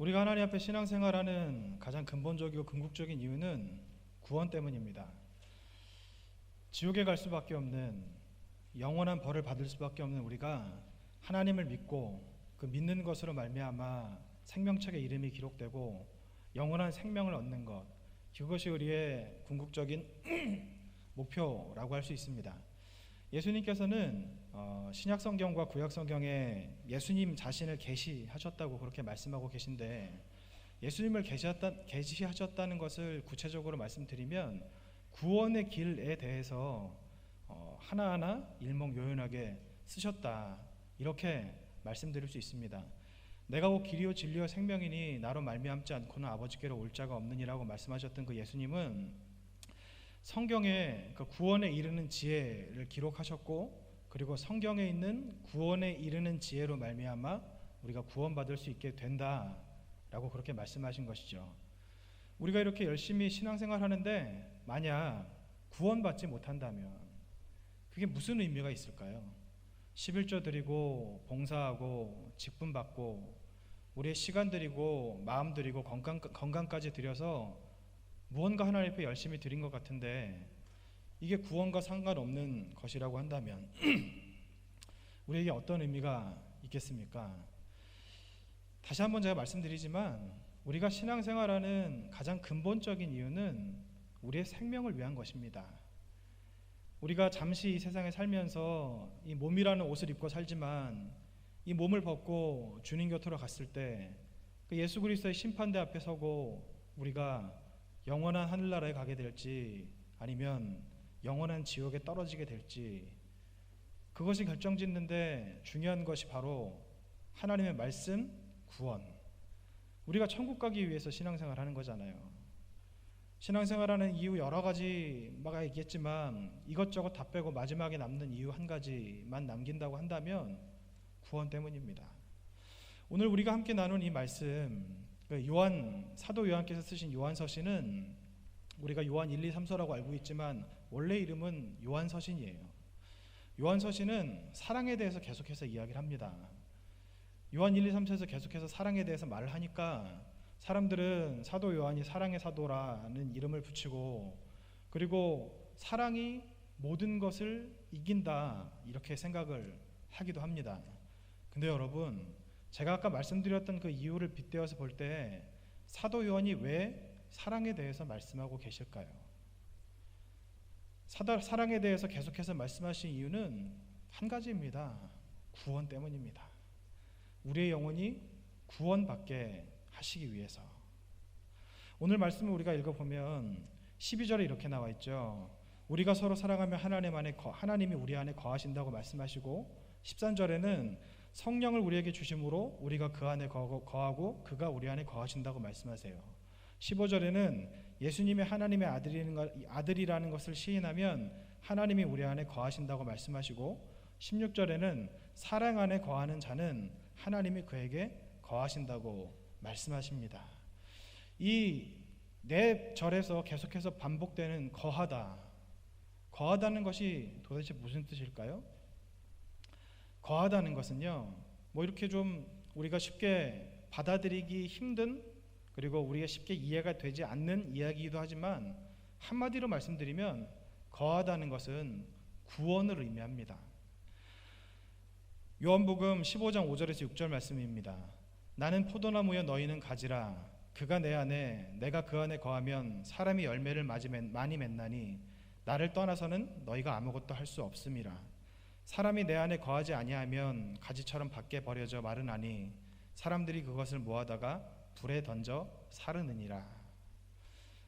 우리가 하나님 앞에 신앙생활하는 가장 근본적이고 궁극적인 이유는 구원 때문입니다. 지옥에 갈 수밖에 없는, 영원한 벌을 받을 수밖에 없는 우리가 하나님을 믿고 그 믿는 것으로 말미암아 생명책의 이름이 기록되고 영원한 생명을 얻는 것, 그것이 우리의 궁극적인 목표라고 할 수 있습니다. 예수님께서는 신약성경과 구약성경에 예수님 자신을 계시하셨다고 그렇게 말씀하고 계신데, 예수님을 계시하셨다는 것을 구체적으로 말씀드리면 구원의 길에 대해서 하나하나 일목요연하게 쓰셨다, 이렇게 말씀드릴 수 있습니다. 내가 곧 길이요 진리요 생명이니 나로 말미암지 않고는 아버지께로 올 자가 없느니라고 말씀하셨던 그 예수님은 성경에 그 구원에 이르는 지혜를 기록하셨고, 그리고 성경에 있는 구원에 이르는 지혜로 말미암아 우리가 구원받을 수 있게 된다라고 그렇게 말씀하신 것이죠. 우리가 이렇게 열심히 신앙생활 하는데 만약 구원받지 못한다면 그게 무슨 의미가 있을까요? 11조 드리고 봉사하고 직분 받고 우리의 시간 드리고 마음 드리고 건강까지 드려서 무언가 하나님 앞에 열심히 드린 것 같은데 이게 구원과 상관없는 것이라고 한다면 우리에게 어떤 의미가 있겠습니까? 다시 한번 제가 말씀드리지만 우리가 신앙생활하는 가장 근본적인 이유는 우리의 생명을 위한 것입니다. 우리가 잠시 이 세상에 살면서 이 몸이라는 옷을 입고 살지만 이 몸을 벗고 주님 곁으로 갔을 때 그 예수 그리스도의 심판대 앞에 서고 우리가 영원한 하늘나라에 가게 될지 아니면 영원한 지옥에 떨어지게 될지, 그것이 결정짓는데 중요한 것이 바로 하나님의 말씀, 구원. 우리가 천국 가기 위해서 신앙생활 하는 거잖아요. 신앙생활하는 이유 여러 가지가 있겠지만 이것저것 다 빼고 마지막에 남는 이유 한 가지만 남긴다고 한다면 구원 때문입니다. 오늘 우리가 함께 나눈 이 말씀, 사도 요한께서 쓰신 요한서신은 우리가 요한 1, 2, 3서라고 알고 있지만 원래 이름은 요한서신이에요. 요한서신은 사랑에 대해서 계속해서 이야기를 합니다. 요한 1, 2, 3서에서 계속해서 사랑에 대해서 말을 하니까 사람들은 사도 요한이 사랑의 사도라는 이름을 붙이고, 그리고 사랑이 모든 것을 이긴다 이렇게 생각을 하기도 합니다. 근데 여러분, 제가 아까 말씀드렸던 그 이유를 빗대어서 볼 때 사도 요한이 왜 사랑에 대해서 말씀하고 계실까요? 사랑에 대해서 계속해서 말씀하신 이유는 한 가지입니다. 구원 때문입니다. 우리의 영혼이 구원받게 하시기 위해서. 오늘 말씀을 우리가 읽어보면 12절에 이렇게 나와 있죠. 우리가 서로 사랑하면 하나님이 우리 안에 거하신다고 말씀하시고, 13절에는 성령을 우리에게 주심으로 우리가 그 안에 거하고 그가 우리 안에 거하신다고 말씀하세요. 15절에는 예수님이 하나님의 아들이라는 것을 시인하면 하나님이 우리 안에 거하신다고 말씀하시고, 16절에는 사랑 안에 거하는 자는 하나님이 그에게 거하신다고 말씀하십니다. 이 네 절에서 계속해서 반복되는 거하다는 것이 도대체 무슨 뜻일까요? 거하다는 것은요, 이렇게 좀 우리가 쉽게 받아들이기 힘든, 그리고 우리가 쉽게 이해가 되지 않는 이야기이기도 하지만 한마디로 말씀드리면 거하다는 것은 구원을 의미합니다. 요한복음 15장 5절에서 6절 말씀입니다. 나는 포도나무여 너희는 가지라. 그가 내 안에 내가 그 안에 거하면 사람이 열매를 많이 맺나니 나를 떠나서는 너희가 아무것도 할 수 없음이라. 사람이 내 안에 거하지 아니하면 가지처럼 밖에 버려져 마르나니 사람들이 그것을 모아다가 불에 던져 사르느니라.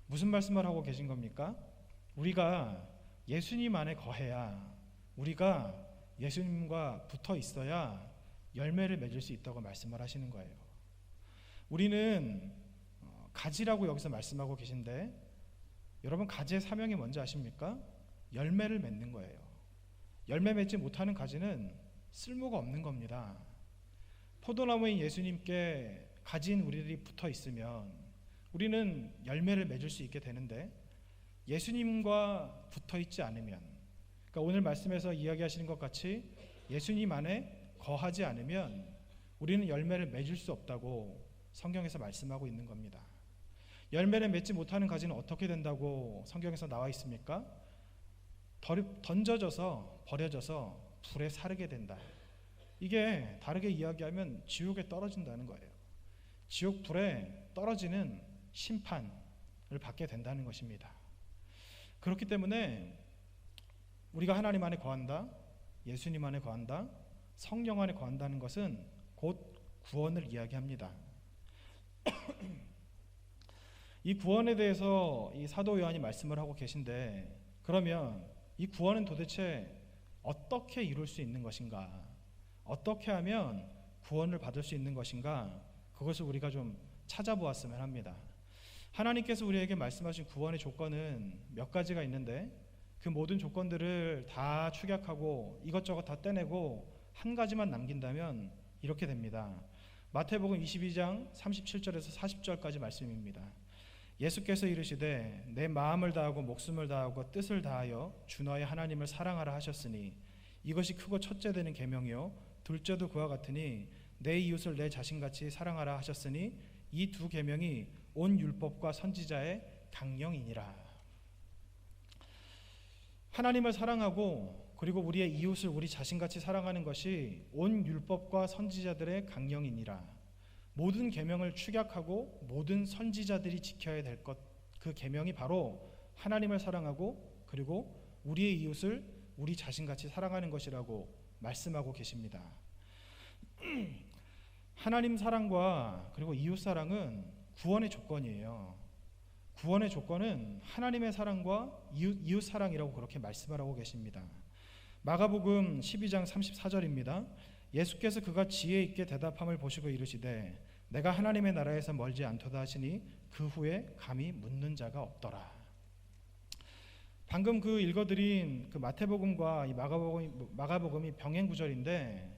무슨 말씀을 하고 계신 겁니까? 우리가 예수님 안에 거해야, 우리가 예수님과 붙어 있어야 열매를 맺을 수 있다고 말씀을 하시는 거예요. 우리는 가지라고 여기서 말씀하고 계신데, 여러분 가지의 사명이 뭔지 아십니까? 열매를 맺는 거예요. 열매 맺지 못하는 가지는 쓸모가 없는 겁니다. 포도나무인 예수님께 가진 우리들이 붙어 있으면 우리는 열매를 맺을 수 있게 되는데, 예수님과 붙어 있지 않으면, 그러니까 오늘 말씀에서 이야기하시는 것 같이 예수님 안에 거하지 않으면 우리는 열매를 맺을 수 없다고 성경에서 말씀하고 있는 겁니다. 열매를 맺지 못하는 가지는 어떻게 된다고 성경에서 나와 있습니까? 던져져서 버려져서 불에 사르게 된다. 이게 다르게 이야기하면 지옥에 떨어진다는 거예요. 지옥 불에 떨어지는 심판을 받게 된다는 것입니다. 그렇기 때문에 우리가 하나님 안에 거한다, 예수님 안에 거한다, 성령 안에 거한다는 것은 곧 구원을 이야기합니다. 이 구원에 대해서 이 사도 요한이 말씀을 하고 계신데, 그러면 이 구원은 도대체 어떻게 이룰 수 있는 것인가? 어떻게 하면 구원을 받을 수 있는 것인가? 그것을 우리가 좀 찾아보았으면 합니다. 하나님께서 우리에게 말씀하신 구원의 조건은 몇 가지가 있는데, 그 모든 조건들을 다 축약하고 이것저것 다 떼내고 한 가지만 남긴다면 이렇게 됩니다. 마태복음 22장 37절에서 40절까지 말씀입니다. 예수께서 이르시되 내 마음을 다하고 목숨을 다하고 뜻을 다하여 주 너의 하나님을 사랑하라 하셨으니 이것이 크고 첫째 되는 계명이요 둘째도 그와 같으니 내 이웃을 내 자신같이 사랑하라 하셨으니 이 두 계명이 온 율법과 선지자의 강령이니라. 하나님을 사랑하고 그리고 우리의 이웃을 우리 자신같이 사랑하는 것이 온 율법과 선지자들의 강령이니라. 모든 계명을 축약하고 모든 선지자들이 지켜야 될 것, 그 계명이 바로 하나님을 사랑하고 그리고 우리의 이웃을 우리 자신같이 사랑하는 것이라고 말씀하고 계십니다. 하나님 사랑과 그리고 이웃 사랑은 구원의 조건이에요. 구원의 조건은 하나님의 사랑과 이웃 사랑이라고 그렇게 말씀을 하고 계십니다. 마가복음 12장 34절입니다. 예수께서 그가 지혜 있게 대답함을 보시고 이르시되 내가 하나님의 나라에서 멀지 않도다 하시니 그 후에 감히 묻는 자가 없더라. 방금 그 읽어드린 그 마태복음과 이 마가복음이 병행 구절인데,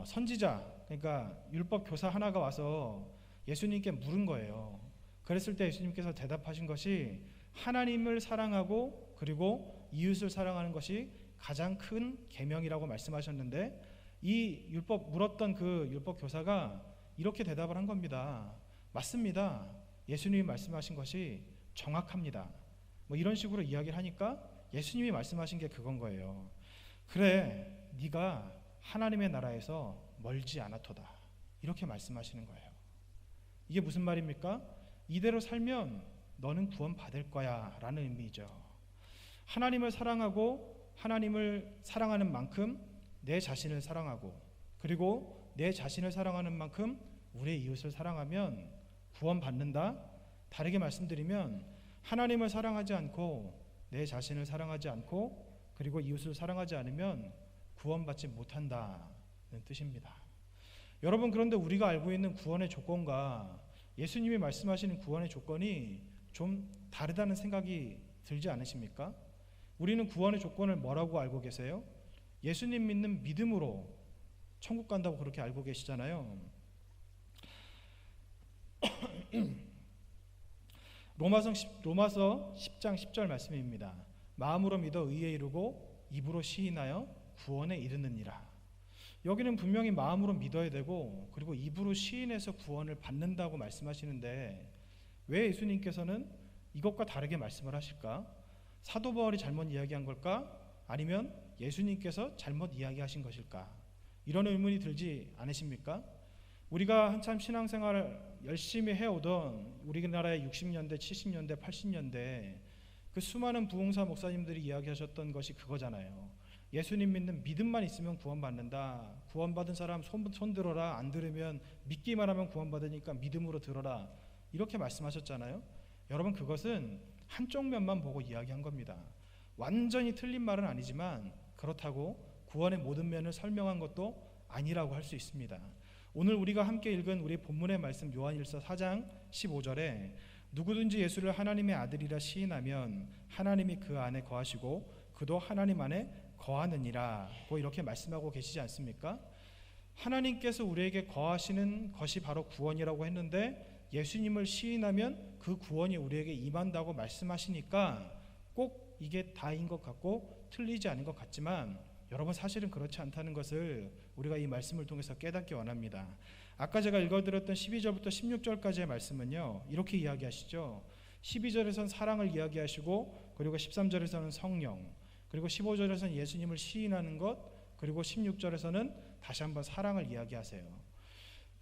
선지자, 그러니까 율법 교사 하나가 와서 예수님께 물은 거예요. 그랬을 때 예수님께서 대답하신 것이 하나님을 사랑하고 그리고 이웃을 사랑하는 것이 가장 큰 계명이라고 말씀하셨는데, 이 물었던 그 율법 교사가 이렇게 대답을 한 겁니다. 맞습니다. 예수님이 말씀하신 것이 정확합니다. 뭐 이런 식으로 이야기를 하니까 예수님이 말씀하신 게 그건 거예요. 그래, 네가 하나님의 나라에서 멀지 않았도다. 이렇게 말씀하시는 거예요. 이게 무슨 말입니까? 이대로 살면 너는 구원 받을 거야 라는 의미죠. 하나님을 사랑하고 하나님을 사랑하는 만큼 내 자신을 사랑하고 그리고 내 자신을 사랑하는 만큼 우리의 이웃을 사랑하면 구원 받는다. 다르게 말씀드리면 하나님을 사랑하지 않고 내 자신을 사랑하지 않고 그리고 이웃을 사랑하지 않으면 구원받지 못한다는 뜻입니다. 여러분, 그런데 우리가 알고 있는 구원의 조건과 예수님이 말씀하시는 구원의 조건이 좀 다르다는 생각이 들지 않으십니까? 우리는 구원의 조건을 뭐라고 알고 계세요? 예수님 믿는 믿음으로 천국 간다고 그렇게 알고 계시잖아요. 로마서 10장 10절 말씀입니다. 마음으로 믿어 의에 이르고 입으로 시인하여 구원에 이르느니라. 여기는 분명히 마음으로 믿어야 되고 그리고 입으로 시인해서 구원을 받는다고 말씀하시는데, 왜 예수님께서는 이것과 다르게 말씀을 하실까? 사도 바울이 잘못 이야기한 걸까? 아니면 예수님께서 잘못 이야기하신 것일까? 이런 의문이 들지 않으십니까? 우리가 한참 신앙생활을 열심히 해오던 우리나라의 60년대, 70년대, 80년대 그 수많은 부흥사 목사님들이 이야기하셨던 것이 그거잖아요. 예수님 믿는 믿음만 있으면 구원받는다. 구원받은 사람 손 들어라. 안 들으면 믿기만 하면 구원받으니까 믿음으로 들어라. 이렇게 말씀하셨잖아요. 여러분, 그것은 한쪽 면만 보고 이야기한 겁니다. 완전히 틀린 말은 아니지만 그렇다고 구원의 모든 면을 설명한 것도 아니라고 할 수 있습니다. 오늘 우리가 함께 읽은 우리 본문의 말씀 요한일서 4장 15절에 누구든지 예수를 하나님의 아들이라 시인하면 하나님이 그 안에 거하시고 그도 하나님 안에 거하느니라고 이렇게 말씀하고 계시지 않습니까? 하나님께서 우리에게 거하시는 것이 바로 구원이라고 했는데, 예수님을 시인하면 그 구원이 우리에게 임한다고 말씀하시니까 꼭 이게 다인 것 같고 틀리지 않은 것 같지만 여러분, 사실은 그렇지 않다는 것을 우리가 이 말씀을 통해서 깨닫기 원합니다. 아까 제가 읽어드렸던 12절부터 16절까지의 말씀은요, 이렇게 이야기하시죠. 12절에서는 사랑을 이야기하시고, 그리고 13절에서는 성령, 그리고 15절에서는 예수님을 시인하는 것, 그리고 16절에서는 다시 한번 사랑을 이야기하세요.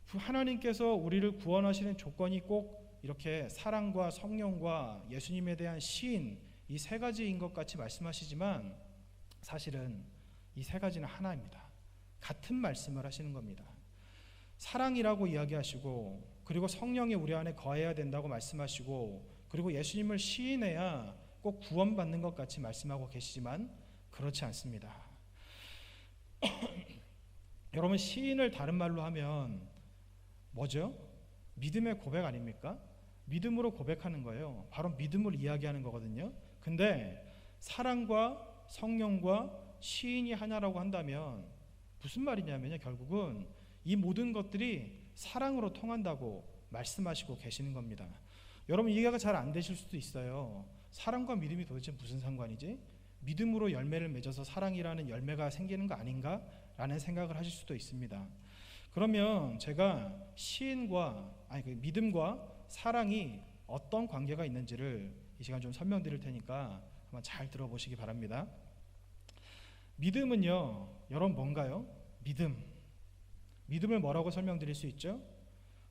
하나님께서 우리를 구원하시는 조건이 꼭 이렇게 사랑과 성령과 예수님에 대한 시인, 이 세 가지인 것 같이 말씀하시지만 사실은 이 세 가지는 하나입니다. 같은 말씀을 하시는 겁니다. 사랑이라고 이야기하시고, 그리고 성령이 우리 안에 거해야 된다고 말씀하시고, 그리고 예수님을 시인해야 꼭 구원받는 것 같이 말씀하고 계시지만 그렇지 않습니다. 여러분, 시인을 다른 말로 하면 뭐죠? 믿음의 고백 아닙니까? 믿음으로 고백하는 거예요. 바로 믿음을 이야기하는 거거든요. 근데 사랑과 성령과 시인이 하나라고 한다면 무슨 말이냐면요, 결국은 이 모든 것들이 사랑으로 통한다고 말씀하시고 계시는 겁니다. 여러분, 이해가 잘 안 되실 수도 있어요. 사랑과 믿음이 도대체 무슨 상관이지? 믿음으로 열매를 맺어서 사랑이라는 열매가 생기는 거 아닌가? 라는 생각을 하실 수도 있습니다. 그러면 제가 믿음과 사랑이 어떤 관계가 있는지를 이 시간 좀 설명드릴 테니까 한번 잘 들어보시기 바랍니다. 믿음은요, 여러분 뭔가요? 믿음을 뭐라고 설명드릴 수 있죠?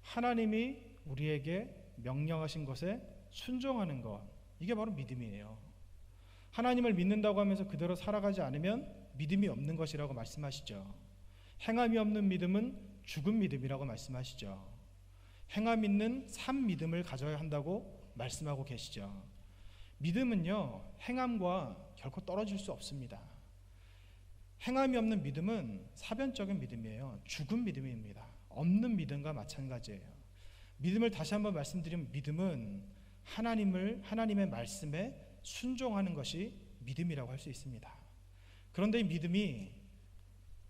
하나님이 우리에게 명령하신 것에 순종하는 것, 이게 바로 믿음이에요. 하나님을 믿는다고 하면서 그대로 살아가지 않으면 믿음이 없는 것이라고 말씀하시죠. 행함이 없는 믿음은 죽은 믿음이라고 말씀하시죠. 행함 있는 산 믿음을 가져야 한다고 말씀하고 계시죠. 믿음은요, 행함과 결코 떨어질 수 없습니다. 행함이 없는 믿음은 사변적인 믿음이에요. 죽은 믿음입니다. 없는 믿음과 마찬가지예요. 믿음을 다시 한번 말씀드리면, 믿음은 하나님의 말씀에 순종하는 것이 믿음이라고 할 수 있습니다. 그런데 이 믿음이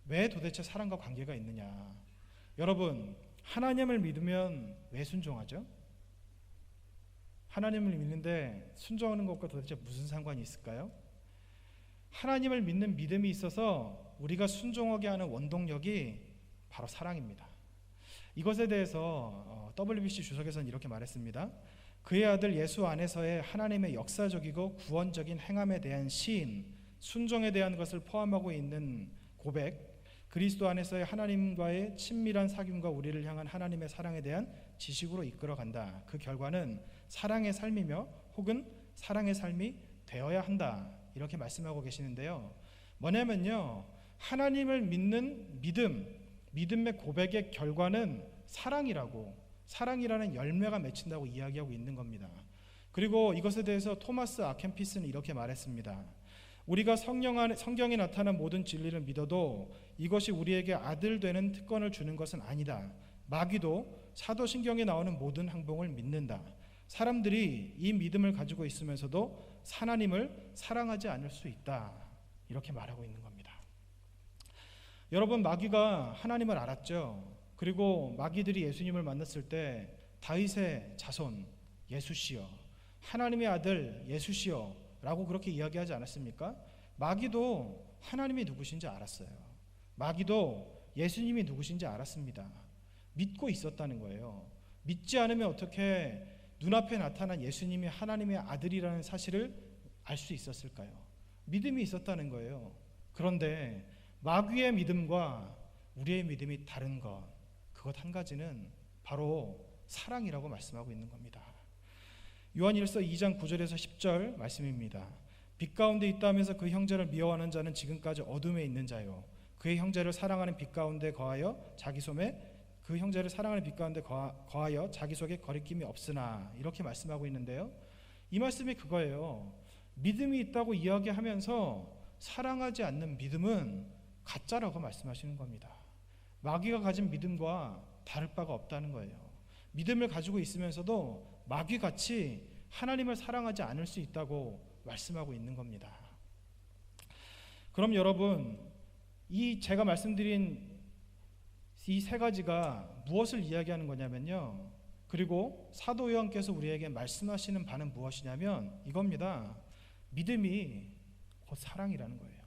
왜 도대체 사랑과 관계가 있느냐? 여러분, 하나님을 믿으면 왜 순종하죠? 하나님을 믿는데 순종하는 것과 도대체 무슨 상관이 있을까요? 하나님을 믿는 믿음이 있어서 우리가 순종하게 하는 원동력이 바로 사랑입니다. 이것에 대해서 WBC 주석에서는 이렇게 말했습니다. 그의 아들 예수 안에서의 하나님의 역사적이고 구원적인 행함에 대한 시인, 순종에 대한 것을 포함하고 있는 고백, 그리스도 안에서의 하나님과의 친밀한 사귐과 우리를 향한 하나님의 사랑에 대한 지식으로 이끌어간다. 그 결과는 사랑의 삶이며 혹은 사랑의 삶이 되어야 한다. 이렇게 말씀하고 계시는데요. 뭐냐면요, 하나님을 믿는 믿음의 고백의 결과는 사랑이라는 열매가 맺힌다고 이야기하고 있는 겁니다. 그리고 이것에 대해서 토마스 아켄피스는 이렇게 말했습니다. 우리가 성경에 나타난 모든 진리를 믿어도 이것이 우리에게 아들 되는 특권을 주는 것은 아니다. 마귀도 사도신경에 나오는 모든 항봉을 믿는다. 사람들이 이 믿음을 가지고 있으면서도 하나님을 사랑하지 않을 수 있다. 이렇게 말하고 있는 겁니다. 여러분, 마귀가 하나님을 알았죠. 그리고 마귀들이 예수님을 만났을 때 다윗의 자손 예수시여, 하나님의 아들 예수시여 라고 그렇게 이야기하지 않았습니까? 마귀도 하나님이 누구신지 알았어요. 마귀도 예수님이 누구신지 알았습니다. 믿고 있었다는 거예요. 믿지 않으면 어떻게 눈앞에 나타난 예수님이 하나님의 아들이라는 사실을 알 수 있었을까요? 믿음이 있었다는 거예요. 그런데 마귀의 믿음과 우리의 믿음이 다른 것, 그것 한 가지는 바로 사랑이라고 말씀하고 있는 겁니다. 요한일서 2장 9절에서 10절 말씀입니다. 빛 가운데 있다 하면서 그 형제를 미워하는 자는 지금까지 어둠에 있는 자요, 그의 형제를 사랑하는 빛 가운데 거하여 자기 속에 거리낌이 없으나, 이렇게 말씀하고 있는데요. 이 말씀이 그거예요. 믿음이 있다고 이야기하면서 사랑하지 않는 믿음은 가짜라고 말씀하시는 겁니다. 마귀가 가진 믿음과 다를 바가 없다는 거예요. 믿음을 가지고 있으면서도 마귀같이 하나님을 사랑하지 않을 수 있다고 말씀하고 있는 겁니다. 그럼 여러분, 이 제가 말씀드린 이 세 가지가 무엇을 이야기하는 거냐면요, 그리고 사도 요한께서 우리에게 말씀하시는 바는 무엇이냐면 이겁니다. 믿음이 곧 사랑이라는 거예요.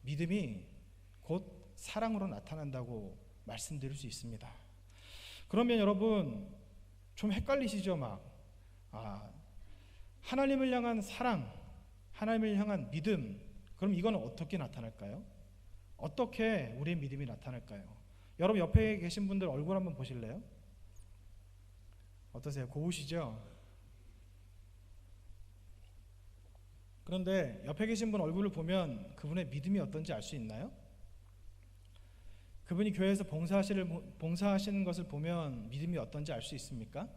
믿음이 곧 사랑으로 나타난다고 말씀드릴 수 있습니다. 그러면 여러분 좀 헷갈리시죠? 하나님을 향한 사랑, 하나님을 향한 믿음, 그럼 이건 어떻게 나타날까요? 어떻게 우리의 믿음이 나타날까요? 여러분 옆에 계신 분들 얼굴 한번 보실래요? 어떠세요? 고우시죠? 그런데 옆에 계신 분 얼굴을 보면 그분의 믿음이 어떤지 알 수 있나요? 그분이 교회에서 봉사하시는 것을 보면 믿음이 어떤지 알 수 있습니까?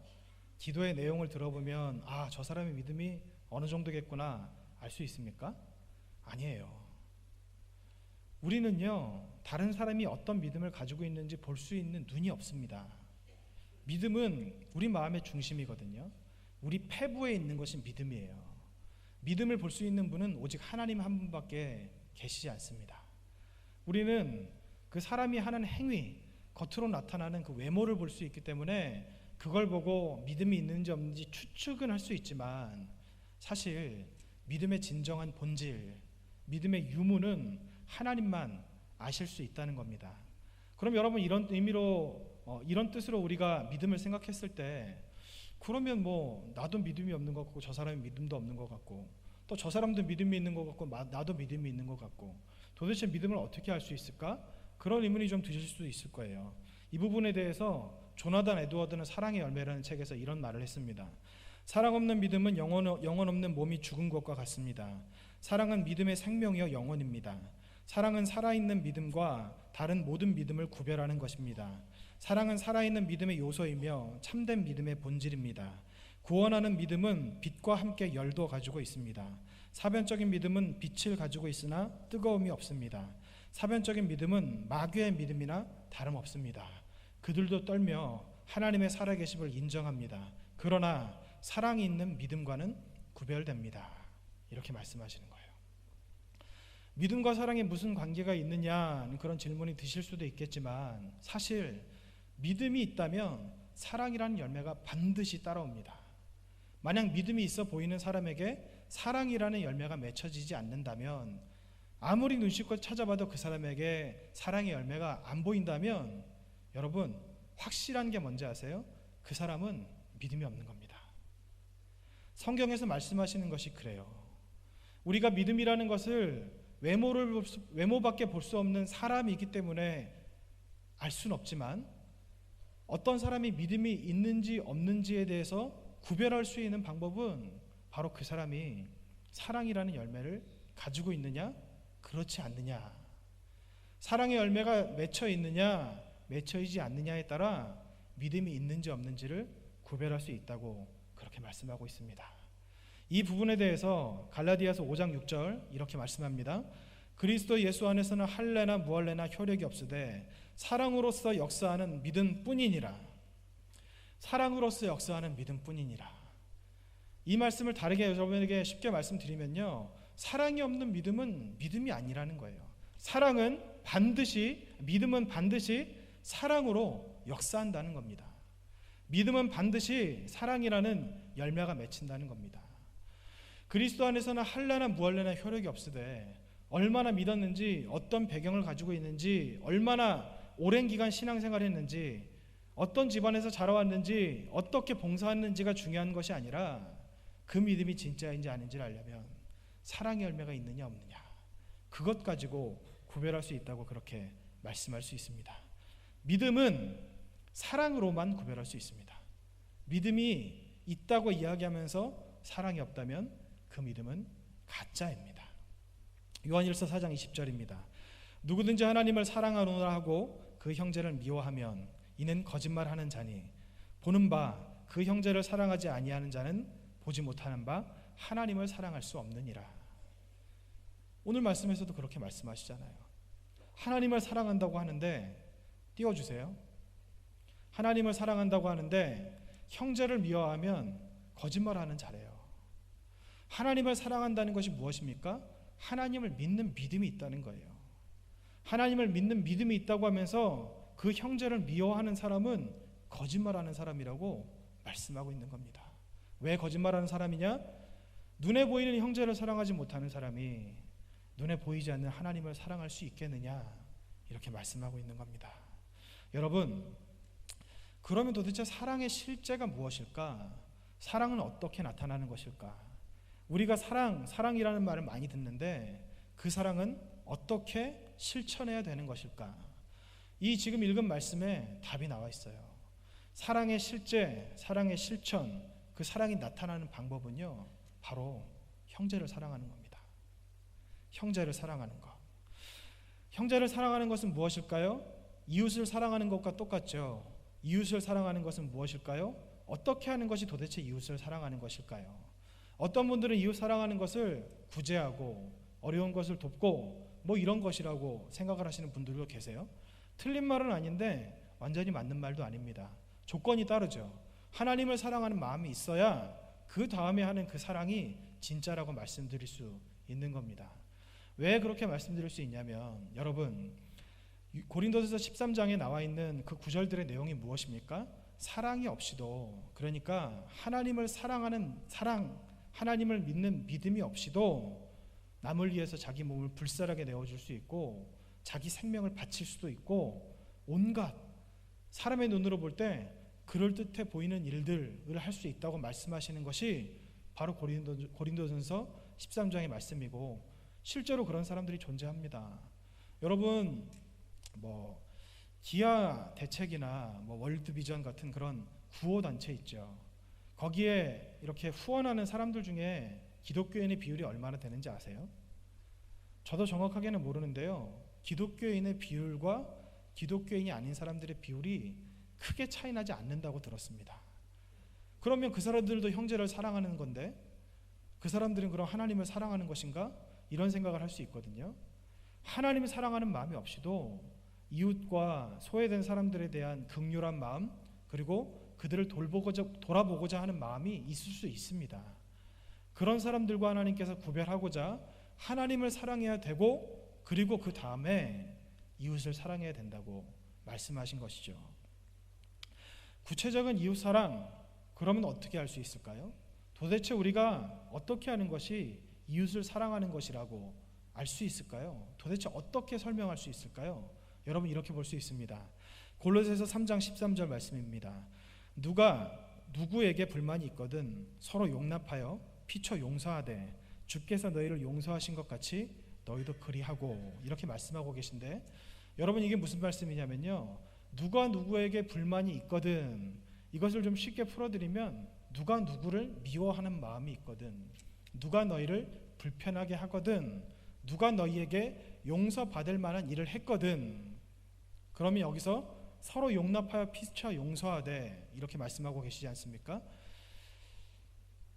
기도의 내용을 들어보면 저 사람의 믿음이 어느 정도겠구나 알 수 있습니까? 아니에요. 우리는요, 다른 사람이 어떤 믿음을 가지고 있는지 볼 수 있는 눈이 없습니다. 믿음은 우리 마음의 중심이거든요. 우리 폐부에 있는 것이 믿음이에요. 믿음을 볼 수 있는 분은 오직 하나님 한 분밖에 계시지 않습니다. 우리는 그 사람이 하는 행위, 겉으로 나타나는 그 외모를 볼 수 있기 때문에 그걸 보고 믿음이 있는지 없는지 추측은 할 수 있지만 사실 믿음의 진정한 본질, 믿음의 유무는 하나님만 아실 수 있다는 겁니다. 그럼 여러분 이런 의미로 이런 뜻으로 우리가 믿음을 생각했을 때 그러면 나도 믿음이 없는 것 같고 저 사람이 믿음도 없는 것 같고 또 저 사람도 믿음이 있는 것 같고 나도 믿음이 있는 것 같고 도대체 믿음을 어떻게 할 수 있을까? 그런 의문이 좀 드실 수도 있을 거예요. 이 부분에 대해서 조나단 에드워드는 사랑의 열매라는 책에서 이런 말을 했습니다. 사랑 없는 믿음은 영혼 없는 몸이 죽은 것과 같습니다. 사랑은 믿음의 생명이요 영혼입니다. 사랑은 살아있는 믿음과 다른 모든 믿음을 구별하는 것입니다. 사랑은 살아있는 믿음의 요소이며 참된 믿음의 본질입니다. 구원하는 믿음은 빛과 함께 열도 가지고 있습니다. 사변적인 믿음은 빛을 가지고 있으나 뜨거움이 없습니다. 사변적인 믿음은 마귀의 믿음이나 다름없습니다. 그들도 떨며 하나님의 살아계심을 인정합니다. 그러나 사랑이 있는 믿음과는 구별됩니다. 이렇게 말씀하시는 거예요. 믿음과 사랑에 무슨 관계가 있느냐 그런 질문이 드실 수도 있겠지만 사실 믿음이 있다면 사랑이라는 열매가 반드시 따라옵니다. 만약 믿음이 있어 보이는 사람에게 사랑이라는 열매가 맺혀지지 않는다면 아무리 눈치껏 찾아봐도 그 사람에게 사랑의 열매가 안 보인다면 여러분 확실한 게 뭔지 아세요? 그 사람은 믿음이 없는 겁니다. 성경에서 말씀하시는 것이 그래요. 우리가 믿음이라는 것을 외모밖에 볼 수 없는 사람이기 때문에 알 수는 없지만 어떤 사람이 믿음이 있는지 없는지에 대해서 구별할 수 있는 방법은 바로 그 사람이 사랑이라는 열매를 가지고 있느냐 그렇지 않느냐, 사랑의 열매가 맺혀 있느냐 맺혀있지 않느냐에 따라 믿음이 있는지 없는지를 구별할 수 있다고 그렇게 말씀하고 있습니다. 이 부분에 대해서 갈라디아서 5장 6절 이렇게 말씀합니다. 그리스도 예수 안에서는 할례나 무할례나 효력이 없으되 사랑으로서 역사하는 믿음뿐이니라. 사랑으로서 역사하는 믿음뿐이니라. 이 말씀을 다르게 여러분에게 쉽게 말씀드리면요, 사랑이 없는 믿음은 믿음이 아니라는 거예요. 믿음은 반드시 사랑으로 역사한다는 겁니다. 믿음은 반드시 사랑이라는 열매가 맺힌다는 겁니다. 그리스도 안에서는 할례나 무할례나 효력이 없으되 얼마나 믿었는지, 어떤 배경을 가지고 있는지, 얼마나 오랜 기간 신앙생활을 했는지, 어떤 집안에서 자라왔는지, 어떻게 봉사했는지가 중요한 것이 아니라 그 믿음이 진짜인지 아닌지를 알려면 사랑의 열매가 있느냐 없느냐, 그것 가지고 구별할 수 있다고 그렇게 말씀할 수 있습니다. 믿음은 사랑으로만 구별할 수 있습니다. 믿음이 있다고 이야기하면서 사랑이 없다면 그 믿음은 가짜입니다. 요한일서 4장 20절입니다. 누구든지 하나님을 사랑하노라 하고 그 형제를 미워하면 이는 거짓말하는 자니 보는 바 그 형제를 사랑하지 아니하는 자는 보지 못하는 바 하나님을 사랑할 수 없느니라. 오늘 말씀에서도 그렇게 말씀하시잖아요. 하나님을 사랑한다고 하는데 띄워주세요. 하나님을 사랑한다고 하는데 형제를 미워하면 거짓말하는 자래요. 하나님을 사랑한다는 것이 무엇입니까? 하나님을 믿는 믿음이 있다는 거예요. 하나님을 믿는 믿음이 있다고 하면서 그 형제를 미워하는 사람은 거짓말하는 사람이라고 말씀하고 있는 겁니다. 왜 거짓말하는 사람이냐? 눈에 보이는 형제를 사랑하지 못하는 사람이 눈에 보이지 않는 하나님을 사랑할 수 있겠느냐, 이렇게 말씀하고 있는 겁니다. 여러분, 그러면 도대체 사랑의 실제가 무엇일까? 사랑은 어떻게 나타나는 것일까? 우리가 사랑이라는 말을 많이 듣는데 그 사랑은 어떻게 실천해야 되는 것일까? 이 지금 읽은 말씀에 답이 나와 있어요. 사랑의 실제, 사랑의 실천, 그 사랑이 나타나는 방법은요, 바로 형제를 사랑하는 겁니다. 형제를 사랑하는 것. 형제를 사랑하는 것은 무엇일까요? 이웃을 사랑하는 것과 똑같죠. 이웃을 사랑하는 것은 무엇일까요? 어떻게 하는 것이 도대체 이웃을 사랑하는 것일까요? 어떤 분들은 이웃 사랑하는 것을 구제하고 어려운 것을 돕고 뭐 이런 것이라고 생각을 하시는 분들도 계세요. 틀린 말은 아닌데 완전히 맞는 말도 아닙니다. 조건이 따르죠. 하나님을 사랑하는 마음이 있어야 그 다음에 하는 그 사랑이 진짜라고 말씀드릴 수 있는 겁니다. 왜 그렇게 말씀드릴 수 있냐면, 여러분, 고린도전서 13장에 나와 있는 그 구절들의 내용이 무엇입니까? 사랑이 없이도, 그러니까 하나님을 사랑하는 사랑, 하나님을 믿는 믿음이 없이도 남을 위해서 자기 몸을 불살하게 내어줄 수 있고 자기 생명을 바칠 수도 있고 온갖 사람의 눈으로 볼 때 그럴듯해 보이는 일들을 할 수 있다고 말씀하시는 것이 바로 고린도전서 13장의 말씀이고, 실제로 그런 사람들이 존재합니다. 여러분, 기아 대책이나 월드비전 같은 그런 구호 단체 있죠. 거기에 이렇게 후원하는 사람들 중에 기독교인의 비율이 얼마나 되는지 아세요? 저도 정확하게는 모르는데요, 기독교인의 비율과 기독교인이 아닌 사람들의 비율이 크게 차이 나지 않는다고 들었습니다. 그러면 그 사람들도 형제를 사랑하는 건데 그 사람들은 그럼 하나님을 사랑하는 것인가? 이런 생각을 할 수 있거든요. 하나님을 사랑하는 마음이 없이도 이웃과 소외된 사람들에 대한 긍휼한 마음, 그리고 그들을 돌아보고자 하는 마음이 있을 수 있습니다. 그런 사람들과 하나님께서 구별하고자 하나님을 사랑해야 되고, 그리고 그 다음에 이웃을 사랑해야 된다고 말씀하신 것이죠. 구체적인 이웃 사랑, 그러면 어떻게 할 수 있을까요? 도대체 우리가 어떻게 하는 것이 이웃을 사랑하는 것이라고 알 수 있을까요? 도대체 어떻게 설명할 수 있을까요? 여러분, 이렇게 볼 수 있습니다. 골로새서 3장 13절 말씀입니다. 누가 누구에게 불만이 있거든 서로 용납하여 피쳐 용서하되 주께서 너희를 용서하신 것 같이 너희도 그리하고, 이렇게 말씀하고 계신데, 여러분, 이게 무슨 말씀이냐면요, 누가 누구에게 불만이 있거든, 이것을 좀 쉽게 풀어드리면 누가 누구를 미워하는 마음이 있거든, 누가 너희를 불편하게 하거든, 누가 너희에게 용서받을 만한 일을 했거든, 그러면 여기서 서로 용납하여 피쳐 용서하되 이렇게 말씀하고 계시지 않습니까?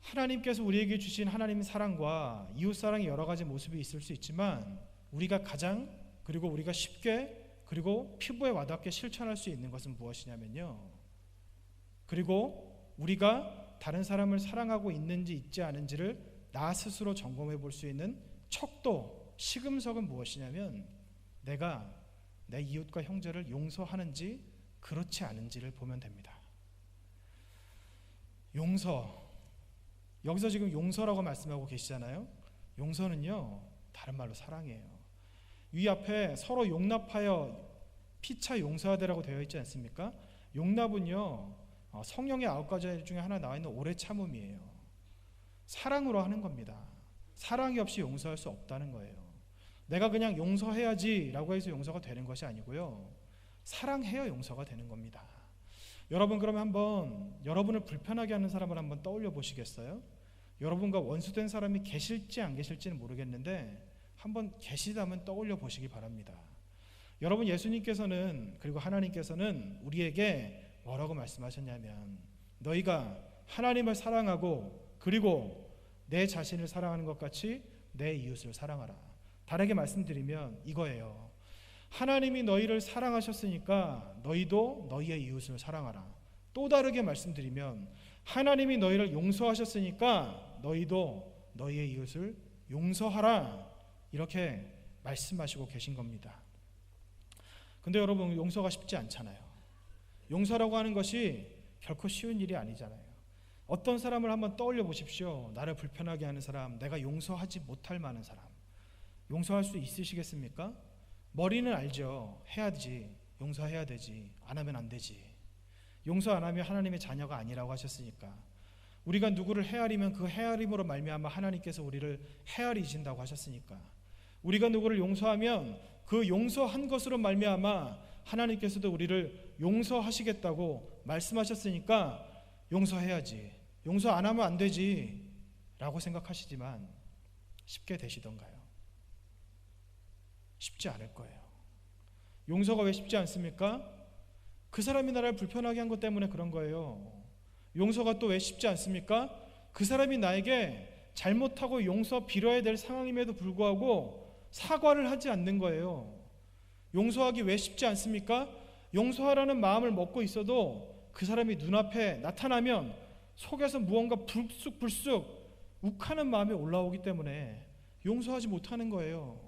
하나님께서 우리에게 주신 하나님의 사랑과 이웃사랑의 여러 가지 모습이 있을 수 있지만, 우리가 가장, 그리고 우리가 쉽게, 그리고 피부에 와닿게 실천할 수 있는 것은 무엇이냐면요, 그리고 우리가 다른 사람을 사랑하고 있는지 있지 않은지를 나 스스로 점검해 볼 수 있는 척도, 시금석은 무엇이냐면, 내가 내 이웃과 형제를 용서하는지 그렇지 않은지를 보면 됩니다. 용서, 여기서 지금 용서라고 말씀하고 계시잖아요. 용서는요, 다른 말로 사랑이에요. 위 앞에 서로 용납하여 피차 용서하되라고 되어 있지 않습니까? 용납은요, 성령의 9가지 중에 하나 나와 있는 오래 참음이에요. 사랑으로 하는 겁니다. 사랑이 없이 용서할 수 없다는 거예요. 내가 그냥 용서해야지 라고 해서 용서가 되는 것이 아니고요, 사랑해야 용서가 되는 겁니다. 여러분, 그러면 한번 여러분을 불편하게 하는 사람을 한번 떠올려 보시겠어요? 여러분과 원수된 사람이 계실지 안 계실지는 모르겠는데 한번 계시다면 떠올려 보시기 바랍니다. 여러분, 예수님께서는, 그리고 하나님께서는 우리에게 뭐라고 말씀하셨냐면, 너희가 하나님을 사랑하고 그리고 내 자신을 사랑하는 것 같이 내 이웃을 사랑하라. 다르게 말씀드리면 이거예요. 하나님이 너희를 사랑하셨으니까 너희도 너희의 이웃을 사랑하라. 또 다르게 말씀드리면 하나님이 너희를 용서하셨으니까 너희도 너희의 이웃을 용서하라. 이렇게 말씀하시고 계신 겁니다. 근데 여러분, 용서가 쉽지 않잖아요. 용서라고 하는 것이 결코 쉬운 일이 아니잖아요. 어떤 사람을 한번 떠올려 보십시오. 나를 불편하게 하는 사람, 내가 용서하지 못할 만한 사람, 용서할 수 있으시겠습니까? 머리는 알죠. 해야지, 용서해야 되지, 안 하면 안 되지. 용서 안 하면 하나님의 자녀가 아니라고 하셨으니까. 우리가 누구를 헤아리면 그 헤아림으로 말미암아 하나님께서 우리를 헤아리신다고 하셨으니까. 우리가 누구를 용서하면 그 용서한 것으로 말미암아 하나님께서도 우리를 용서하시겠다고 말씀하셨으니까 용서해야지, 용서 안 하면 안 되지 라고 생각하시지만 쉽게 되시던가요? 쉽지 않을 거예요. 용서가 왜 쉽지 않습니까? 그 사람이 나를 불편하게 한 것 때문에 그런 거예요. 용서가 또 왜 쉽지 않습니까? 그 사람이 나에게 잘못하고 용서 빌어야 될 상황임에도 불구하고 사과를 하지 않는 거예요. 용서하기 왜 쉽지 않습니까? 용서하라는 마음을 먹고 있어도 그 사람이 눈앞에 나타나면 속에서 무언가 불쑥불쑥 욱하는 마음이 올라오기 때문에 용서하지 못하는 거예요.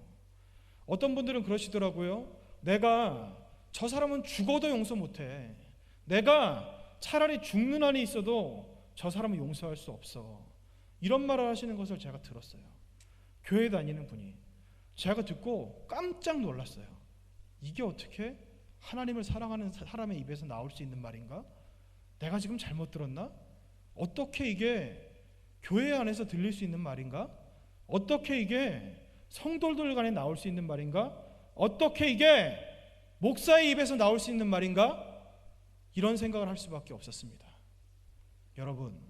어떤 분들은 그러시더라고요. 내가 저 사람은 죽어도 용서 못해. 내가 차라리 죽는 한이 있어도 저 사람은 용서할 수 없어. 이런 말을 하시는 것을 제가 들었어요. 교회 다니는 분이. 제가 듣고 깜짝 놀랐어요. 이게 어떻게 하나님을 사랑하는 사람의 입에서 나올 수 있는 말인가? 내가 지금 잘못 들었나? 어떻게 이게 교회 안에서 들릴 수 있는 말인가? 어떻게 이게 성도들 간에 나올 수 있는 말인가? 어떻게 이게 목사의 입에서 나올 수 있는 말인가? 이런 생각을 할 수밖에 없었습니다. 여러분,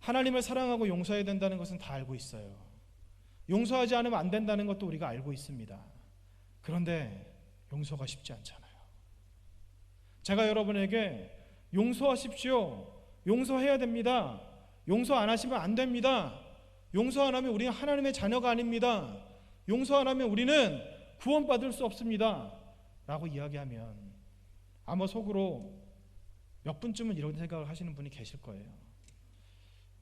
하나님을 사랑하고 용서해야 된다는 것은 다 알고 있어요. 용서하지 않으면 안 된다는 것도 우리가 알고 있습니다. 그런데 용서가 쉽지 않잖아요. 제가 여러분에게 용서하십시오, 용서해야 됩니다, 용서 안 하시면 안 됩니다, 용서 안 하면 우리는 하나님의 자녀가 아닙니다, 용서 안 하면 우리는 구원받을 수 없습니다 라고 이야기하면 아마 속으로 몇 분쯤은 이런 생각을 하시는 분이 계실 거예요.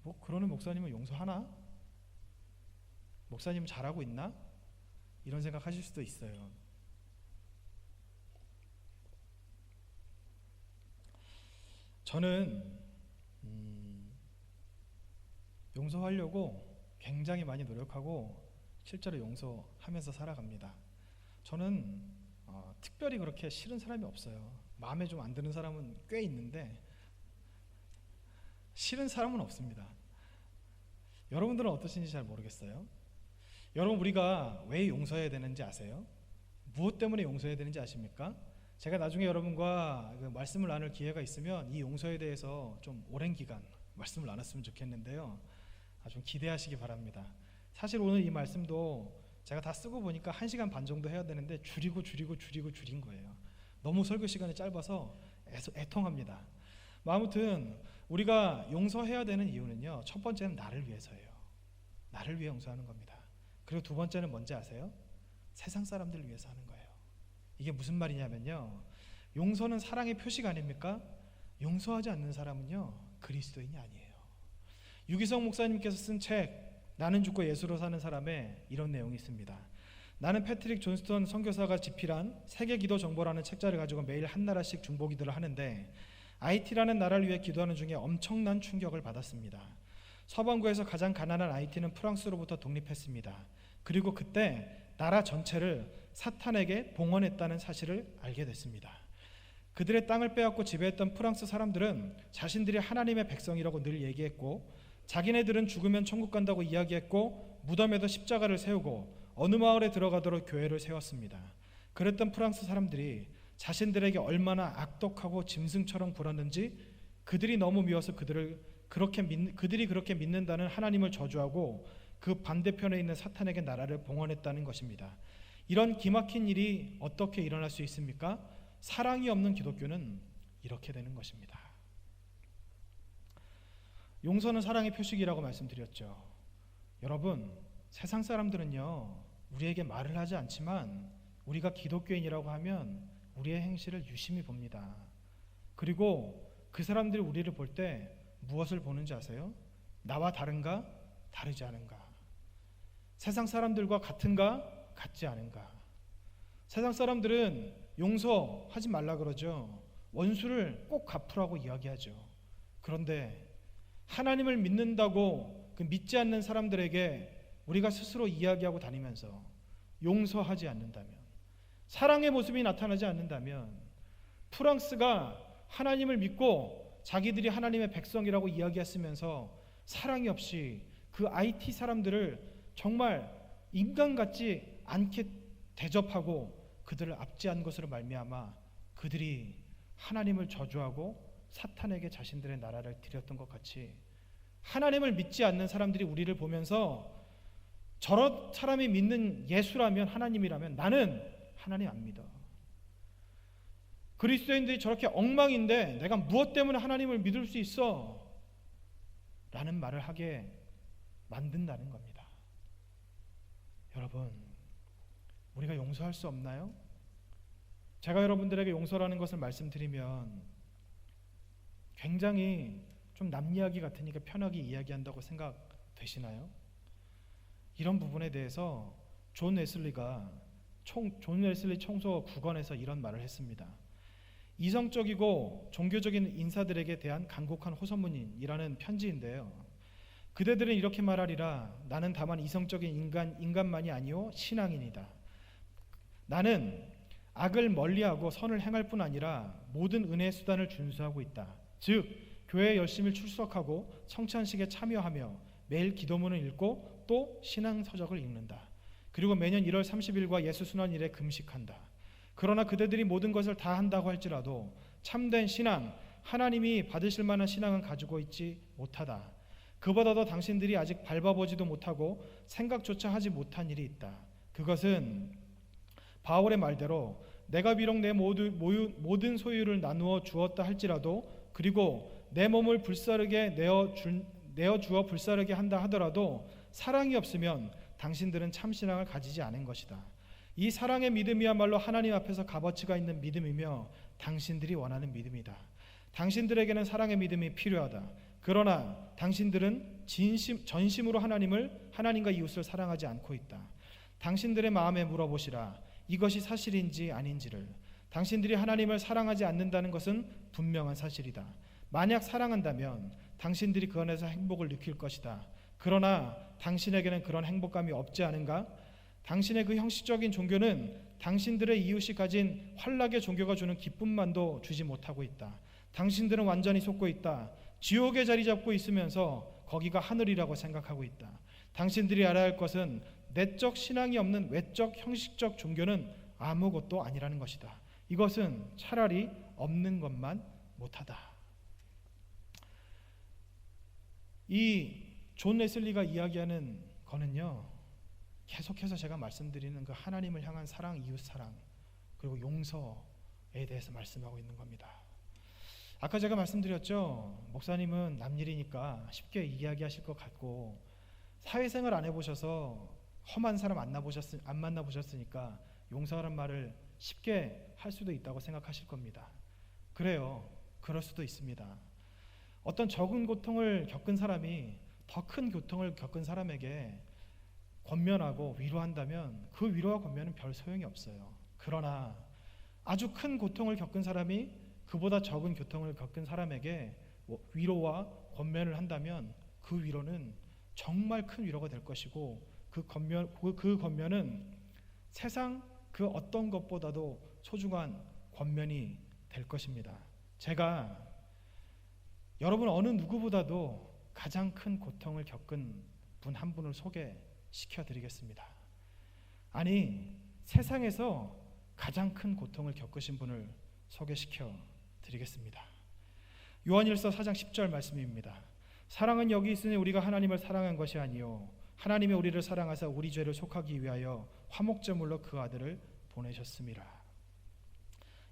뭐 그러는 목사님은 용서하나? 목사님 잘하고 있나? 이런 생각 하실 수도 있어요. 저는 용서하려고 굉장히 많이 노력하고 실제로 용서하면서 살아갑니다. 저는 특별히 그렇게 싫은 사람이 없어요. 마음에 좀 안 드는 사람은 꽤 있는데 싫은 사람은 없습니다. 여러분들은 어떠신지 잘 모르겠어요. 여러분, 우리가 왜 용서해야 되는지 아세요? 무엇 때문에 용서해야 되는지 아십니까? 제가 나중에 여러분과 말씀을 나눌 기회가 있으면 이 용서에 대해서 좀 오랜 기간 말씀을 나눴으면 좋겠는데요. 좀 기대하시기 바랍니다. 사실 오늘 이 말씀도 제가 다 쓰고 보니까 1시간 반 정도 해야 되는데 줄인 거예요. 너무 설교 시간이 짧아서 애통합니다. 아무튼 우리가 용서해야 되는 이유는요, 첫 번째는 나를 위해서예요. 나를 위해 용서하는 겁니다. 그리고 두 번째는 뭔지 아세요? 세상 사람들을 위해서 하는 거예요. 이게 무슨 말이냐면요, 용서는 사랑의 표시가 아닙니까? 용서하지 않는 사람은요, 그리스도인이 아니에요. 유기성 목사님께서 쓴 책 나는 죽고 예수로 사는 사람에 이런 내용이 있습니다. 나는 패트릭 존스턴 선교사가 집필한 세계 기도 정보라는 책자를 가지고 매일 한 나라씩 중보 기도를 하는데 아이티라는 나라를 위해 기도하는 중에 엄청난 충격을 받았습니다. 서방구에서 가장 가난한 아이티는 프랑스로부터 독립했습니다. 그리고 그때 나라 전체를 사탄에게 봉헌했다는 사실을 알게 됐습니다. 그들의 땅을 빼앗고 지배했던 프랑스 사람들은 자신들이 하나님의 백성이라고 늘 얘기했고, 자기네들은 죽으면 천국 간다고 이야기했고, 무덤에도 십자가를 세우고 어느 마을에 들어가도록 교회를 세웠습니다. 그랬던 프랑스 사람들이 자신들에게 얼마나 악독하고 짐승처럼 굴었는지 그들이 너무 미워서 그들이 그렇게 믿는다는 하나님을 저주하고 그 반대편에 있는 사탄에게 나라를 봉헌했다는 것입니다. 이런 기막힌 일이 어떻게 일어날 수 있습니까? 사랑이 없는 기독교는 이렇게 되는 것입니다. 용서는 사랑의 표식이라고 말씀드렸죠. 여러분, 세상 사람들은요, 우리에게 말을 하지 않지만 우리가 기독교인이라고 하면 우리의 행실을 유심히 봅니다. 그리고 그 사람들이 우리를 볼 때 무엇을 보는지 아세요? 나와 다른가? 다르지 않은가? 세상 사람들과 같은가? 같지 않은가? 세상 사람들은 용서하지 말라 그러죠. 원수를 꼭 갚으라고 이야기하죠. 그런데 하나님을 믿는다고 그 믿지 않는 사람들에게 우리가 스스로 이야기하고 다니면서 용서하지 않는다면, 사랑의 모습이 나타나지 않는다면 프랑스가 하나님을 믿고 자기들이 하나님의 백성이라고 이야기했으면서 사랑이 없이 그 IT 사람들을 정말 인간 같지 않게 대접하고 그들을 압제한 것으로 말미암아 그들이 하나님을 저주하고 사탄에게 자신들의 나라를 드렸던 것 같이 하나님을 믿지 않는 사람들이 우리를 보면서 저런 사람이 믿는 예수라면, 하나님이라면 나는 하나님 안 믿어. 그리스도인들이 저렇게 엉망인데 내가 무엇 때문에 하나님을 믿을 수 있어? 라는 말을 하게 만든다는 겁니다. 여러분, 우리가 용서할 수 없나요? 제가 여러분들에게 용서라는 것을 말씀드리면 굉장히 좀 남 이야기 같으니까 편하게 이야기한다고 생각되시나요? 이런 부분에 대해서 존 웨슬리 청소 9권에서 이런 말을 했습니다. 이성적이고 종교적인 인사들에게 대한 간곡한 호소문이라는 편지인데요. 그대들은 이렇게 말하리라. 나는 다만 이성적인 인간만이 아니요 신앙인이다. 나는 악을 멀리하고 선을 행할 뿐 아니라 모든 은혜의 수단을 준수하고 있다. 즉 교회에 열심히 출석하고 성찬식에 참여하며 매일 기도문을 읽고 또 신앙서적을 읽는다. 그리고 매년 1월 30일과 예수 순환일에 금식한다. 그러나 그대들이 모든 것을 다 한다고 할지라도 참된 신앙, 하나님이 받으실 만한 신앙은 가지고 있지 못하다. 그보다도 당신들이 아직 밟아보지도 못하고 생각조차 하지 못한 일이 있다. 그것은 바울의 말대로 내가 비록 내 모든 소유를 나누어 주었다 할지라도 그리고 내 몸을 불사르게 내어 주어 불사르게 한다 하더라도 사랑이 없으면 당신들은 참신앙을 가지지 않은 것이다. 이 사랑의 믿음이야말로 하나님 앞에서 값어치가 있는 믿음이며 당신들이 원하는 믿음이다. 당신들에게는 사랑의 믿음이 필요하다. 그러나 당신들은 전심으로 하나님과 이웃을 사랑하지 않고 있다. 당신들의 마음에 물어보시라. 이것이 사실인지 아닌지를. 당신들이 하나님을 사랑하지 않는다는 것은 분명한 사실이다. 만약 사랑한다면 당신들이 그 안에서 행복을 느낄 것이다. 그러나 당신에게는 그런 행복감이 없지 않은가? 당신의 그 형식적인 종교는 당신들의 이웃이 가진 환락의 종교가 주는 기쁨만도 주지 못하고 있다. 당신들은 완전히 속고 있다. 지옥에 자리 잡고 있으면서 거기가 하늘이라고 생각하고 있다. 당신들이 알아야 할 것은 내적 신앙이 없는 외적 형식적 종교는 아무것도 아니라는 것이다. 이것은 차라리 없는 것만 못하다. 이 존 웨슬리가 이야기하는 거는요, 계속해서 제가 말씀드리는 그 하나님을 향한 사랑, 이웃 사랑, 그리고 용서에 대해서 말씀하고 있는 겁니다. 아까 제가 말씀드렸죠. 목사님은 남일이니까 쉽게 이야기하실 것 같고 사회생활 안 해보셔서 험한 사람 안 만나보셨으니까 용서하란 말을 쉽게 할 수도 있다고 생각하실 겁니다. 그래요. 그럴 수도 있습니다. 어떤 적은 고통을 겪은 사람이 더 큰 고통을 겪은 사람에게 권면하고 위로한다면 그 위로와 권면은 별 소용이 없어요. 그러나 아주 큰 고통을 겪은 사람이 그보다 적은 고통을 겪은 사람에게 위로와 권면을 한다면 그 위로는 정말 큰 위로가 될 것이고 그 권면은 세상 그 어떤 것보다도 소중한 권면이 될 것입니다. 제가 여러분 어느 누구보다도 가장 큰 고통을 겪은 분 한 분을 소개시켜 드리겠습니다. 아니, 세상에서 가장 큰 고통을 겪으신 분을 소개시켜 드리겠습니다. 요한일서 4장 10절 말씀입니다. 사랑은 여기 있으니 우리가 하나님을 사랑한 것이 아니요 하나님이 우리를 사랑하사 우리 죄를 속하기 위하여 화목제물로 그 아들을 보내셨음이라.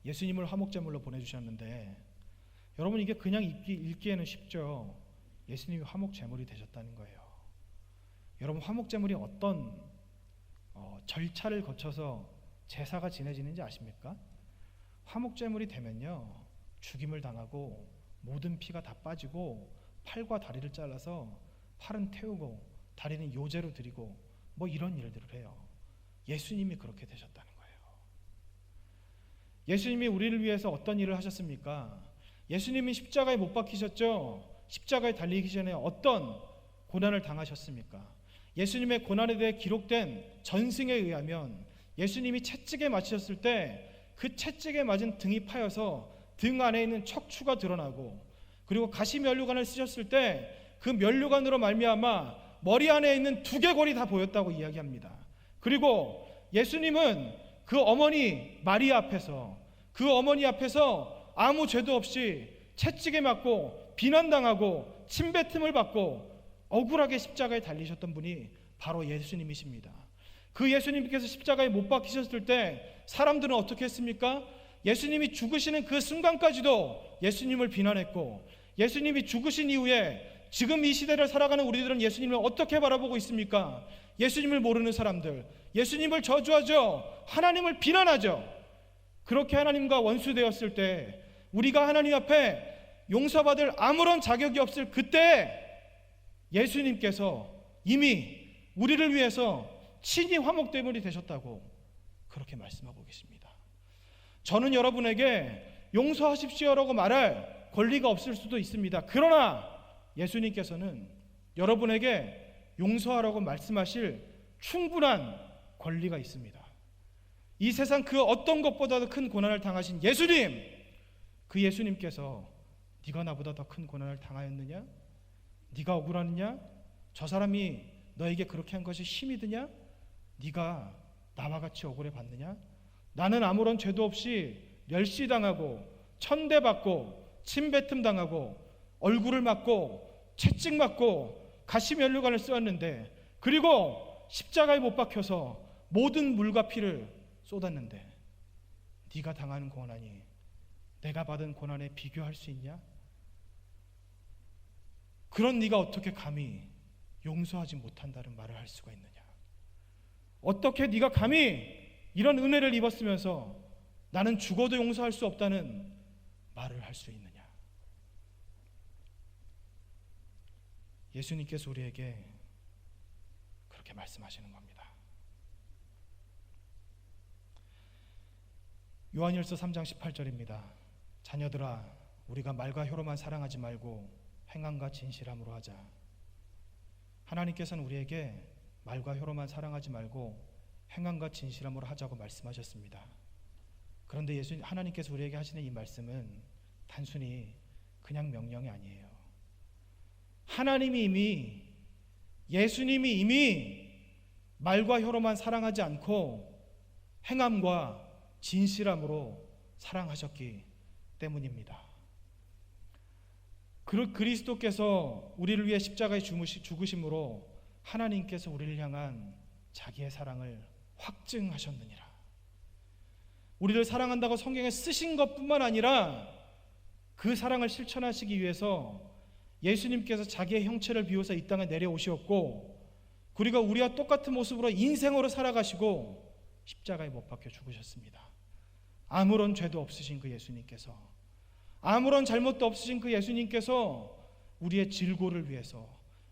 예수님을 화목제물로 보내주셨는데 여러분 이게 그냥 읽기에는 쉽죠. 예수님이 화목제물이 되셨다는 거예요. 여러분 화목제물이 어떤 절차를 거쳐서 제사가 지내지는지 아십니까? 화목제물이 되면요 죽임을 당하고 모든 피가 다 빠지고 팔과 다리를 잘라서 팔은 태우고 다리는 요제로 드리고 뭐 이런 일들을 해요. 예수님이 그렇게 되셨다는 거예요. 예수님이 우리를 위해서 어떤 일을 하셨습니까? 예수님이 십자가에 못 박히셨죠. 십자가에 달리기 전에 어떤 고난을 당하셨습니까? 예수님의 고난에 대해 기록된 전승에 의하면 예수님이 채찍에 맞으셨을 때 그 채찍에 맞은 등이 파여서 등 안에 있는 척추가 드러나고, 그리고 가시면류관을 쓰셨을 때 그 면류관으로 말미암아 머리 안에 있는 두개골이 다 보였다고 이야기합니다. 그리고 예수님은 그 어머니 마리아 앞에서, 그 어머니 앞에서 아무 죄도 없이 채찍에 맞고 비난당하고 침뱉음을 받고 억울하게 십자가에 달리셨던 분이 바로 예수님이십니다. 그 예수님께서 십자가에 못 박히셨을 때 사람들은 어떻게 했습니까? 예수님이 죽으시는 그 순간까지도 예수님을 비난했고, 예수님이 죽으신 이후에 지금 이 시대를 살아가는 우리들은 예수님을 어떻게 바라보고 있습니까? 예수님을 모르는 사람들, 예수님을 저주하죠. 하나님을 비난하죠. 그렇게 하나님과 원수되었을 때, 우리가 하나님 앞에 용서받을 아무런 자격이 없을 그때 예수님께서 이미 우리를 위해서 친히 화목제물이 되셨다고 그렇게 말씀하고 계십니다. 저는 여러분에게 용서하십시오라고 말할 권리가 없을 수도 있습니다. 그러나 예수님께서는 여러분에게 용서하라고 말씀하실 충분한 권리가 있습니다. 이 세상 그 어떤 것보다도 큰 고난을 당하신 예수님, 그 예수님께서 네가 나보다 더 큰 고난을 당하였느냐? 네가 억울하느냐? 저 사람이 너에게 그렇게 한 것이 힘이 드냐? 네가 나와 같이 억울해 받느냐? 나는 아무런 죄도 없이 멸시당하고 천대받고 침뱉음 당하고 얼굴을 맞고 채찍 맞고 가시면류관을 쓰었는데, 그리고 십자가에 못 박혀서 모든 물과 피를 쏟았는데, 네가 당하는 고난이 내가 받은 고난에 비교할 수 있냐? 그런 네가 어떻게 감히 용서하지 못한다는 말을 할 수가 있느냐? 어떻게 네가 감히 이런 은혜를 입었으면서 나는 죽어도 용서할 수 없다는 말을 할 수 있느냐? 예수님께서 우리에게 그렇게 말씀하시는 겁니다. 요한일서 3장 18절입니다. 자녀들아, 우리가 말과 혀로만 사랑하지 말고 행함과 진실함으로 하자. 하나님께서는 우리에게 말과 혀로만 사랑하지 말고 행함과 진실함으로 하자고 말씀하셨습니다. 그런데 하나님께서 우리에게 하시는 이 말씀은 단순히 그냥 명령이 아니에요. 하나님이 이미, 예수님이 이미 말과 혀로만 사랑하지 않고 행함과 진실함으로 사랑하셨기 때문입니다. 그리스도께서 우리를 위해 십자가에 죽으심으로 하나님께서 우리를 향한 자기의 사랑을 확증하셨느니라. 우리를 사랑한다고 성경에 쓰신 것뿐만 아니라 그 사랑을 실천하시기 위해서 예수님께서 자기의 형체를 비워서 이 땅에 내려오셨고, 그리고 우리와 똑같은 모습으로 인생으로 살아가시고 십자가에 못 박혀 죽으셨습니다. 아무런 죄도 없으신 그 예수님께서, 아무런 잘못도 없으신 그 예수님께서 우리의 질고를 위해서,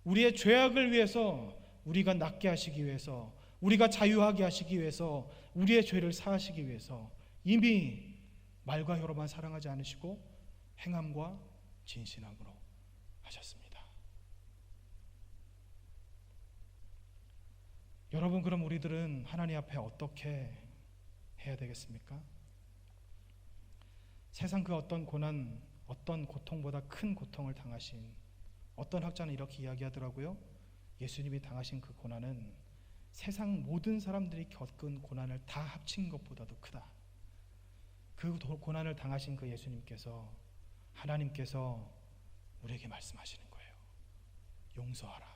우리의 죄악을 위해서, 우리가 낫게 하시기 위해서, 우리가 자유하게 하시기 위해서, 우리의 죄를 사하시기 위해서 이미 말과 혀로만 사랑하지 않으시고 행함과 진실함으로 하셨습니다. 여러분, 그럼 우리들은 하나님 앞에 어떻게 해야 되겠습니까? 세상 그 어떤 고난, 어떤 고통보다 큰 고통을 당하신, 어떤 학자는 이렇게 이야기하더라고요. 예수님이 당하신 그 고난은 세상 모든 사람들이 겪은 고난을 다 합친 것보다도 크다. 그 고난을 당하신 그 예수님께서, 하나님께서 우리에게 말씀하시는 거예요. 용서하라,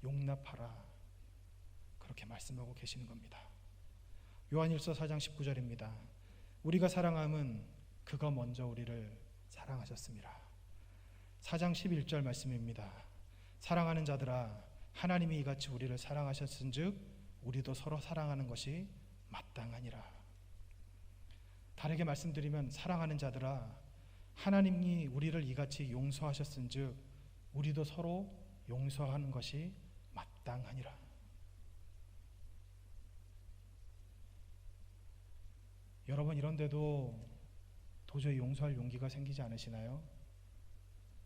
용납하라, 그렇게 말씀하고 계시는 겁니다. 요한일서 4장 19절입니다. 우리가 사랑함은 그가 먼저 우리를 사랑하셨습니다. 4장 11절 말씀입니다. 사랑하는 자들아, 하나님이 이같이 우리를 사랑하셨은즉 우리도 서로 사랑하는 것이 마땅하니라. 다르게 말씀드리면, 사랑하는 자들아, 하나님이 우리를 이같이 용서하셨은즉 우리도 서로 용서하는 것이 마땅하니라. 여러분, 이런데도 도저히 용서할 용기가 생기지 않으시나요?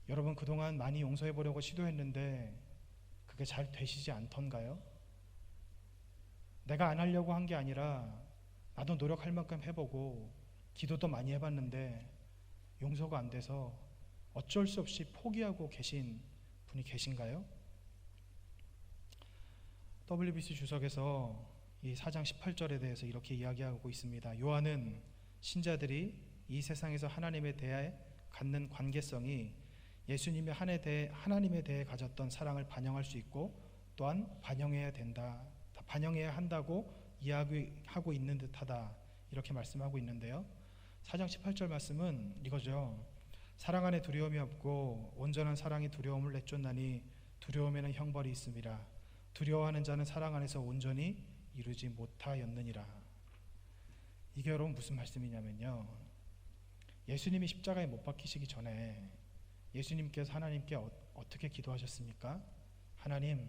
여러분, 그동안 많이 용서해 보려고 시도했는데 그게 잘 되시지 않던가요? 내가 안 하려고 한 게 아니라 나도 노력할 만큼 해보고 기도도 많이 해봤는데 용서가 안 돼서 어쩔 수 없이 포기하고 계신 분이 계신가요? WBC 주석에서 이 4장 18절에 대해서 이렇게 이야기하고 있습니다. 요한은 신자들이 이 세상에서 하나님에 대해 갖는 관계성이 예수님이 하나님에 대해 가졌던 사랑을 반영할 수 있고 또한 반영해야 한다고 이야기하고 있는 듯하다, 이렇게 말씀하고 있는데요. 4장 18절 말씀은 이거죠. 사랑 안에 두려움이 없고 온전한 사랑이 두려움을 내쫓나니 두려움에는 형벌이 있음이라. 두려워하는 자는 사랑 안에서 온전히 이루지 못하였느니라. 이게 여러분 무슨 말씀이냐면요, 예수님이 십자가에 못 박히시기 전에 예수님께서 하나님께 어떻게 기도하셨습니까? 하나님,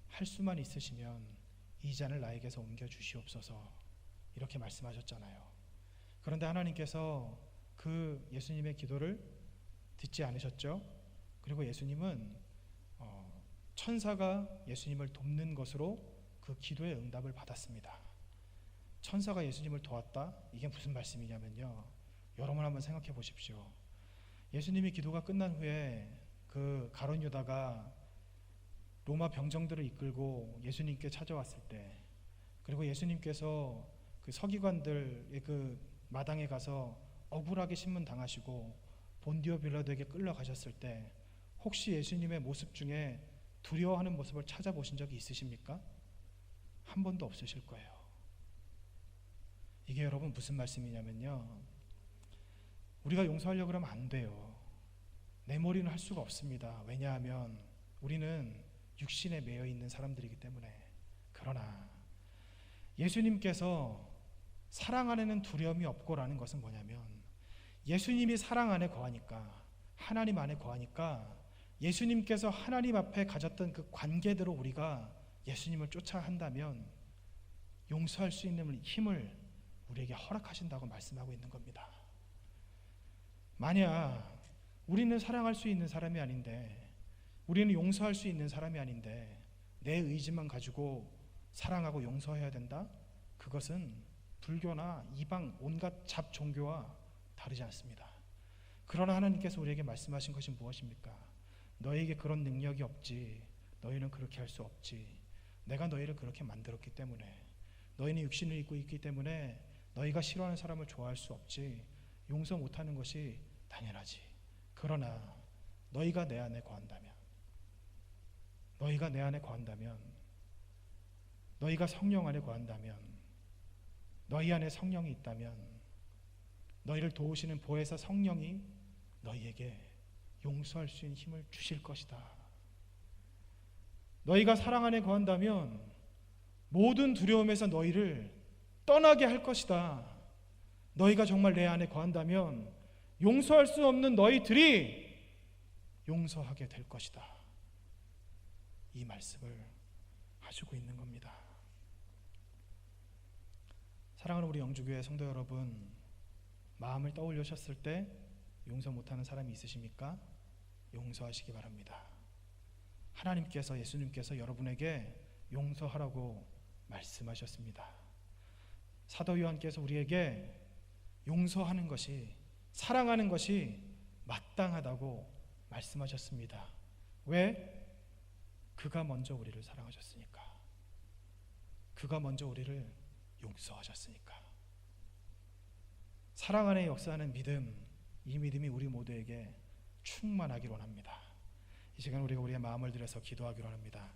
할 수만 있으시면 이 잔을 나에게서 옮겨 주시옵소서, 이렇게 말씀하셨잖아요. 그런데 하나님께서 그 예수님의 기도를 듣지 않으셨죠. 그리고 예수님은 천사가 예수님을 돕는 것으로 그 기도의 응답을 받았습니다. 천사가 예수님을 도왔다? 이게 무슨 말씀이냐면요, 여러분 한번 생각해 보십시오. 예수님이 기도가 끝난 후에 그 가룟 유다가 로마 병정들을 이끌고 예수님께 찾아왔을 때, 그리고 예수님께서 그 서기관들의 그 마당에 가서 억울하게 신문당하시고 본디오 빌라도에게 끌려가셨을 때 혹시 예수님의 모습 중에 두려워하는 모습을 찾아보신 적이 있으십니까? 한 번도 없으실 거예요. 이게 여러분 무슨 말씀이냐면요, 우리가 용서하려고 하면 안 돼요. 내 머리는 할 수가 없습니다. 왜냐하면 우리는 육신에 매여 있는 사람들이기 때문에. 그러나 예수님께서 사랑 안에는 두려움이 없고라는 것은 뭐냐면, 예수님이 사랑 안에 거하니까, 하나님 안에 거하니까 예수님께서 하나님 앞에 가졌던 그 관계대로 우리가 예수님을 쫓아 한다면 용서할 수 있는 힘을 우리에게 허락하신다고 말씀하고 있는 겁니다. 만약 우리는 사랑할 수 있는 사람이 아닌데, 우리는 용서할 수 있는 사람이 아닌데 내 의지만 가지고 사랑하고 용서해야 된다? 그것은 불교나 이방 온갖 잡종교와 다르지 않습니다. 그러나 하나님께서 우리에게 말씀하신 것이 무엇입니까? 너에게 그런 능력이 없지, 너희는 그렇게 할 수 없지, 내가 너희를 그렇게 만들었기 때문에, 너희는 육신을 입고 있기 때문에 너희가 싫어하는 사람을 좋아할 수 없지, 용서 못하는 것이 당연하지. 그러나 너희가 내 안에 거한다면, 너희가 성령 안에 거한다면, 너희 안에 성령이 있다면 너희를 도우시는 보혜사 성령이 너희에게 용서할 수 있는 힘을 주실 것이다. 너희가 사랑 안에 거한다면 모든 두려움에서 너희를 떠나게 할 것이다. 너희가 정말 내 안에 거한다면 용서할 수 없는 너희들이 용서하게 될 것이다. 이 말씀을 하시고 있는 겁니다. 사랑하는 우리 영주교회 성도 여러분, 마음을 떠올리셨을 때 용서 못하는 사람이 있으십니까? 용서하시기 바랍니다. 하나님께서, 예수님께서 여러분에게 용서하라고 말씀하셨습니다. 사도 요한께서 우리에게 용서하는 것이, 사랑하는 것이 마땅하다고 말씀하셨습니다. 왜? 그가 먼저 우리를 사랑하셨으니까. 그가 먼저 우리를 용서하셨으니까. 사랑 안에 역사하는 믿음, 이 믿음이 우리 모두에게 충만하기를 원합니다. 이 시간 우리가 우리의 마음을 들여서 기도하기로 합니다.